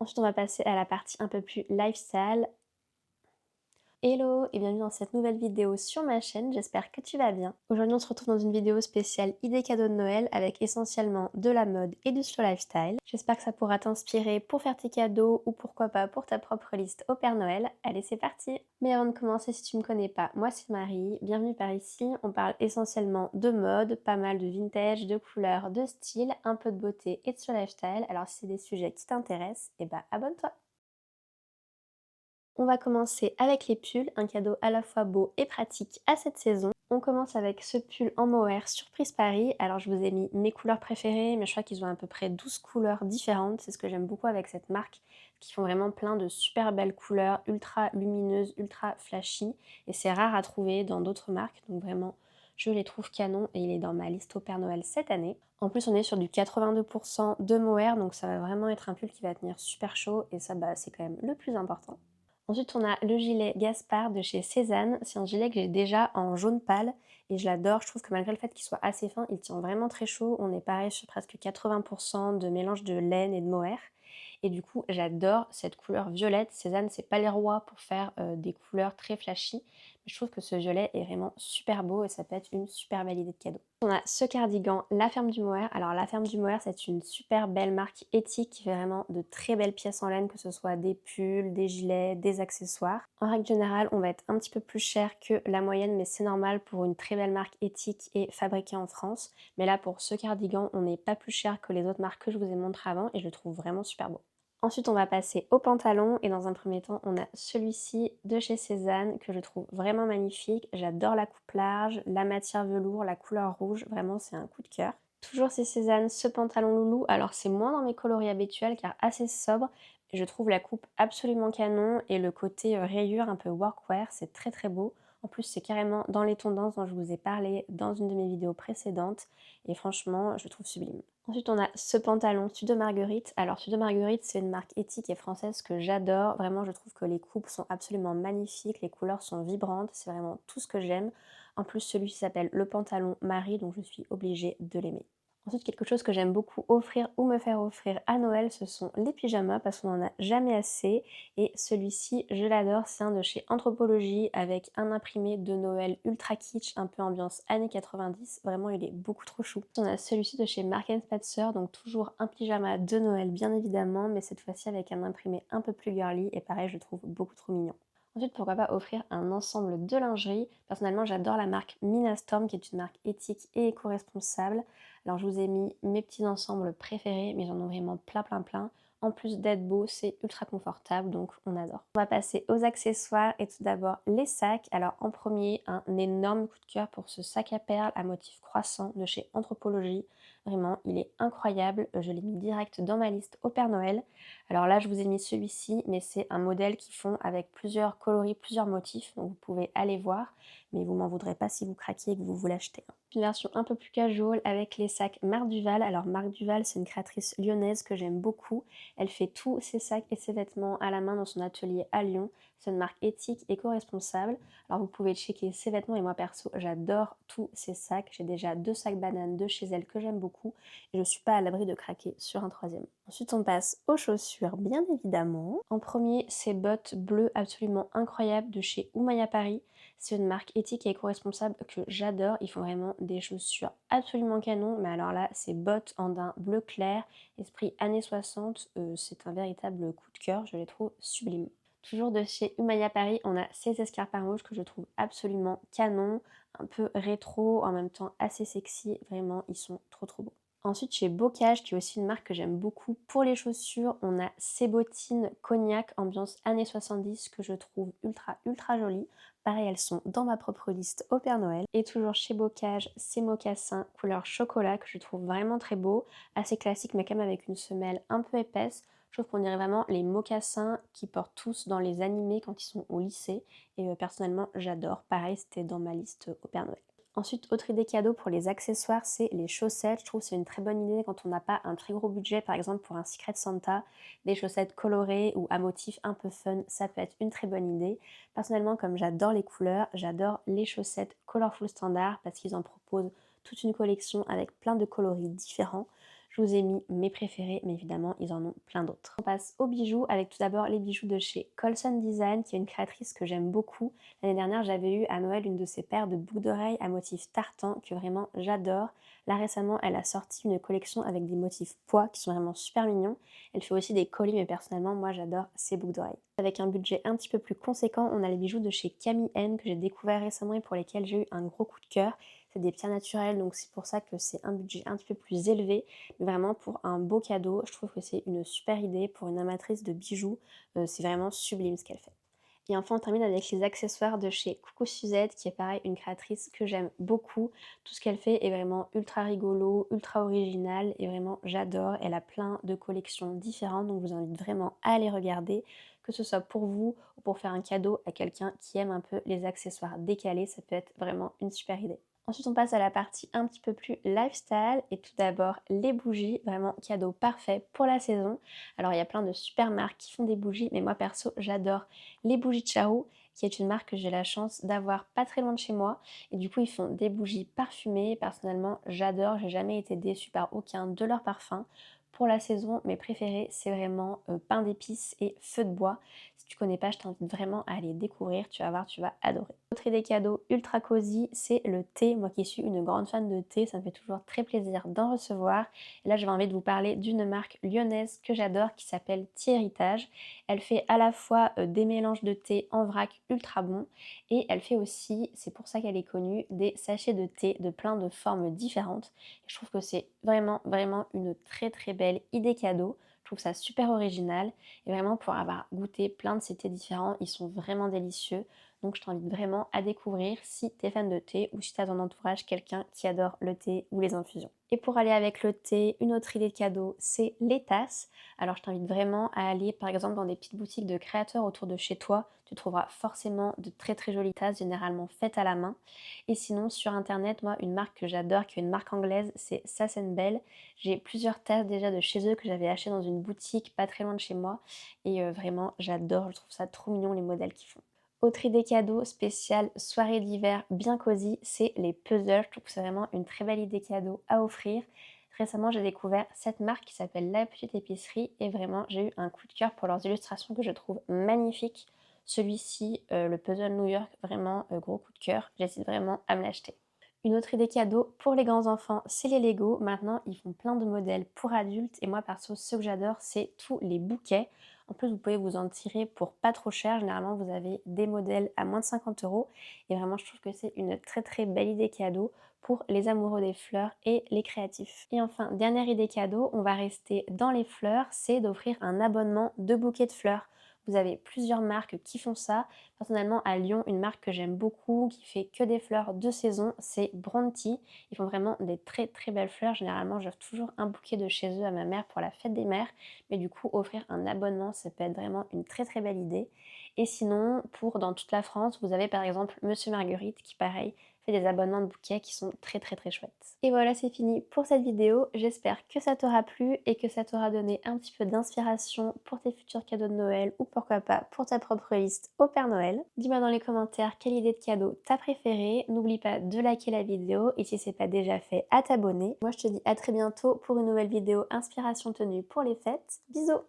Ensuite, on va passer à la partie un peu plus lifestyle. Hello et bienvenue dans cette nouvelle vidéo sur ma chaîne, j'espère que tu vas bien. Aujourd'hui on se retrouve dans une vidéo spéciale idées cadeaux de Noël avec essentiellement de la mode et du slow lifestyle. J'espère que ça pourra t'inspirer pour faire tes cadeaux ou pourquoi pas pour ta propre liste au Père Noël. Allez c'est parti. Mais avant de commencer, si tu me connais pas, moi c'est Marie, bienvenue par ici. On parle essentiellement de mode, pas mal de vintage, de couleurs, de style, un peu de beauté et de slow lifestyle. Alors si c'est des sujets qui t'intéressent, abonne-toi. On va commencer avec les pulls, un cadeau à la fois beau et pratique à cette saison. On commence avec ce pull en mohair Surprise Paris. Alors je vous ai mis mes couleurs préférées, mais je crois qu'ils ont à peu près 12 couleurs différentes. C'est ce que j'aime beaucoup avec cette marque, qui font vraiment plein de super belles couleurs, ultra lumineuses, ultra flashy. Et c'est rare à trouver dans d'autres marques, donc vraiment je les trouve canon et il est dans ma liste au Père Noël cette année. En plus on est sur du 82% de mohair, donc ça va vraiment être un pull qui va tenir super chaud et ça c'est quand même le plus important. Ensuite, on a le gilet Gaspard de chez Cézanne. C'est un gilet que j'ai déjà en jaune pâle et je l'adore. Je trouve que malgré le fait qu'il soit assez fin, il tient vraiment très chaud. On est pareil sur presque 80% de mélange de laine et de mohair. Et du coup, j'adore cette couleur violette. Cézanne, c'est pas les rois pour faire des couleurs très flashy. Mais je trouve que ce violet est vraiment super beau et ça peut être une super belle idée de cadeau. On a ce cardigan, La Ferme du Mohair. Alors La Ferme du Mohair, c'est une super belle marque éthique qui fait vraiment de très belles pièces en laine, que ce soit des pulls, des gilets, des accessoires. En règle générale, on va être un petit peu plus cher que la moyenne, mais c'est normal pour une très belle marque éthique et fabriquée en France. Mais là, pour ce cardigan, on n'est pas plus cher que les autres marques que je vous ai montrées avant et je le trouve vraiment super beau. Ensuite, on va passer au pantalon et dans un premier temps, on a celui-ci de chez Cézanne que je trouve vraiment magnifique. J'adore la coupe large, la matière velours, la couleur rouge, vraiment c'est un coup de cœur. Toujours chez Cézanne, ce pantalon loulou, alors c'est moins dans mes coloris habituels car assez sobre. Je trouve la coupe absolument canon et le côté rayure un peu workwear, c'est très très beau. En plus, c'est carrément dans les tendances dont je vous ai parlé dans une de mes vidéos précédentes et franchement, je trouve sublime. Ensuite, on a ce pantalon Tude Marguerite. Alors, Tude Marguerite, c'est une marque éthique et française que j'adore. Vraiment, je trouve que les coupes sont absolument magnifiques, les couleurs sont vibrantes, c'est vraiment tout ce que j'aime. En plus, celui-ci s'appelle le pantalon Marie, donc je suis obligée de l'aimer. Ensuite, quelque chose que j'aime beaucoup offrir ou me faire offrir à Noël, ce sont les pyjamas parce qu'on n'en a jamais assez. Et celui-ci, je l'adore, c'est un de chez Anthropologie avec un imprimé de Noël ultra kitsch, un peu ambiance années 90. Vraiment, il est beaucoup trop chou. On a celui-ci de chez Marks Spencer, donc toujours un pyjama de Noël bien évidemment, mais cette fois-ci avec un imprimé un peu plus girly et pareil, je le trouve beaucoup trop mignon. Ensuite, pourquoi pas offrir un ensemble de lingerie. Personnellement, j'adore la marque Minastorm, qui est une marque éthique et éco-responsable. Alors, je vous ai mis mes petits ensembles préférés, mais j'en ai vraiment plein. En plus d'être beau, c'est ultra confortable, donc on adore. On va passer aux accessoires et tout d'abord les sacs. Alors, en premier, un énorme coup de cœur pour ce sac à perles à motif croissant de chez Anthropologie. Vraiment, il est incroyable. Je l'ai mis direct dans ma liste au Père Noël. Alors là, je vous ai mis celui-ci, mais c'est un modèle qu'ils font avec plusieurs coloris, plusieurs motifs, donc vous pouvez aller voir, mais vous m'en voudrez pas si vous craquez et que vous voulez l'acheter. Une version un peu plus casual avec les sacs Marc Duval. Alors Marc Duval, c'est une créatrice lyonnaise que j'aime beaucoup. Elle fait tous ses sacs et ses vêtements à la main dans son atelier à Lyon. C'est une marque éthique, éco-responsable. Alors vous pouvez checker ses vêtements et moi perso, j'adore tous ces sacs. J'ai déjà 2 sacs bananes de chez elle que j'aime beaucoup et je ne suis pas à l'abri de craquer sur un troisième. Ensuite, on passe aux chaussures, bien évidemment. En premier, ces bottes bleues absolument incroyables de chez Oumaya Paris. C'est une marque éthique et éco-responsable que j'adore. Ils font vraiment des chaussures absolument canon. Mais alors là, ces bottes en daim bleu clair, esprit années 60, c'est un véritable coup de cœur. Je les trouve sublimes. Toujours de chez Oumaya Paris, on a ces escarpins rouges que je trouve absolument canon, un peu rétro, en même temps assez sexy. Vraiment, ils sont trop beaux. Ensuite, chez Bocage, qui est aussi une marque que j'aime beaucoup pour les chaussures, on a ces bottines cognac ambiance années 70 que je trouve ultra jolies. Pareil, elles sont dans ma propre liste au Père Noël. Et toujours chez Bocage, ces mocassins couleur chocolat que je trouve vraiment très beaux, assez classiques mais quand même avec une semelle un peu épaisse. Je trouve qu'on dirait vraiment les mocassins qui portent tous dans les animés quand ils sont au lycée. Et personnellement, j'adore. Pareil, c'était dans ma liste au Père Noël. Ensuite, autre idée cadeau pour les accessoires, c'est les chaussettes. Je trouve que c'est une très bonne idée quand on n'a pas un très gros budget, par exemple pour un Secret Santa, des chaussettes colorées ou à motifs un peu fun, ça peut être une très bonne idée. Personnellement, comme j'adore les couleurs, j'adore les chaussettes Colorful Standard parce qu'ils en proposent toute une collection avec plein de coloris différents. Je vous ai mis mes préférés, mais évidemment, ils en ont plein d'autres. On passe aux bijoux avec tout d'abord les bijoux de chez Colson Design, qui est une créatrice que j'aime beaucoup. L'année dernière, j'avais eu à Noël une de ses paires de boucles d'oreilles à motif tartan que vraiment j'adore. Là récemment, elle a sorti une collection avec des motifs pois qui sont vraiment super mignons. Elle fait aussi des colis, mais personnellement, moi j'adore ces boucles d'oreilles. Avec un budget un petit peu plus conséquent, on a les bijoux de chez Camille M que j'ai découvert récemment et pour lesquels j'ai eu un gros coup de cœur. C'est des pierres naturelles, donc c'est pour ça que c'est un budget un petit peu plus élevé. Mais vraiment pour un beau cadeau, je trouve que c'est une super idée pour une amatrice de bijoux. C'est vraiment sublime ce qu'elle fait. Et enfin, on termine avec les accessoires de chez Coucou Suzette, qui est pareil, une créatrice que j'aime beaucoup. Tout ce qu'elle fait est vraiment ultra rigolo, ultra original et vraiment j'adore. Elle a plein de collections différentes, donc je vous invite vraiment à aller regarder, que ce soit pour vous ou pour faire un cadeau à quelqu'un qui aime un peu les accessoires décalés, ça peut être vraiment une super idée. Ensuite, on passe à la partie un petit peu plus lifestyle et tout d'abord les bougies, vraiment cadeau parfait pour la saison. Alors il y a plein de super marques qui font des bougies, mais moi perso j'adore les bougies Chao, qui est une marque que j'ai la chance d'avoir pas très loin de chez moi. Et du coup, ils font des bougies parfumées. Personnellement, j'adore. J'ai jamais été déçue par aucun de leurs parfums. Pour la saison, mes préférés, c'est vraiment pain d'épices et feu de bois. Si tu connais pas, je t'invite vraiment à aller découvrir. Tu vas voir, tu vas adorer. Autre idée cadeau ultra cosy, c'est le thé. Moi qui suis une grande fan de thé, ça me fait toujours très plaisir d'en recevoir. Et là, j'avais envie de vous parler d'une marque lyonnaise que j'adore qui s'appelle Thierrytage. Elle fait à la fois des mélanges de thé en vrac ultra bons et elle fait aussi, c'est pour ça qu'elle est connue, des sachets de thé de plein de formes différentes. Et je trouve que c'est vraiment une très belle idée cadeau. Je trouve ça super original et vraiment pour avoir goûté plein de ces thés différents, ils sont vraiment délicieux. Donc je t'invite vraiment à découvrir si tu es fan de thé ou si tu as dans ton entourage quelqu'un qui adore le thé ou les infusions. Et pour aller avec le thé, une autre idée de cadeau, c'est les tasses. Alors je t'invite vraiment à aller par exemple dans des petites boutiques de créateurs autour de chez toi. Tu trouveras forcément de très jolies tasses, généralement faites à la main. Et sinon sur internet, moi une marque que j'adore, qui est une marque anglaise, c'est Sass Bell. J'ai plusieurs tasses déjà de chez eux que j'avais achetées dans une boutique pas très loin de chez moi. Et vraiment j'adore, je trouve ça trop mignon les modèles qu'ils font. Autre idée cadeau spéciale soirée d'hiver bien cosy, c'est les puzzles. Je trouve que c'est vraiment une très belle idée cadeau à offrir. Récemment, j'ai découvert cette marque qui s'appelle La Petite Épicerie et vraiment, j'ai eu un coup de cœur pour leurs illustrations que je trouve magnifiques. Celui-ci, le puzzle New York, vraiment gros coup de cœur. J'hésite vraiment à me l'acheter. Une autre idée cadeau pour les grands enfants, c'est les Lego. Maintenant, ils font plein de modèles pour adultes et moi perso, ce que j'adore, c'est tous les bouquets. En plus, vous pouvez vous en tirer pour pas trop cher. Généralement, vous avez des modèles à moins de 50 euros. Et vraiment, je trouve que c'est une très belle idée cadeau pour les amoureux des fleurs et les créatifs. Et enfin, dernière idée cadeau, on va rester dans les fleurs, c'est d'offrir un abonnement de bouquets de fleurs. Vous avez plusieurs marques qui font ça. Personnellement, à Lyon, une marque que j'aime beaucoup, qui fait que des fleurs de saison, c'est Bronti. Ils font vraiment des très belles fleurs. Généralement, j'offre toujours un bouquet de chez eux à ma mère pour la fête des mères. Mais du coup, offrir un abonnement, ça peut être vraiment une très belle idée. Et sinon, pour dans toute la France, vous avez par exemple Monsieur Marguerite qui, pareil, fait des abonnements de bouquets qui sont très chouettes. Et voilà, c'est fini pour cette vidéo. J'espère que ça t'aura plu et que ça t'aura donné un petit peu d'inspiration pour tes futurs cadeaux de Noël ou pourquoi pas pour ta propre liste au Père Noël. Dis-moi dans les commentaires quelle idée de cadeau t'as préférée. N'oublie pas de liker la vidéo et si c'est pas déjà fait, à t'abonner. Moi, je te dis à très bientôt pour une nouvelle vidéo inspiration tenue pour les fêtes. Bisous!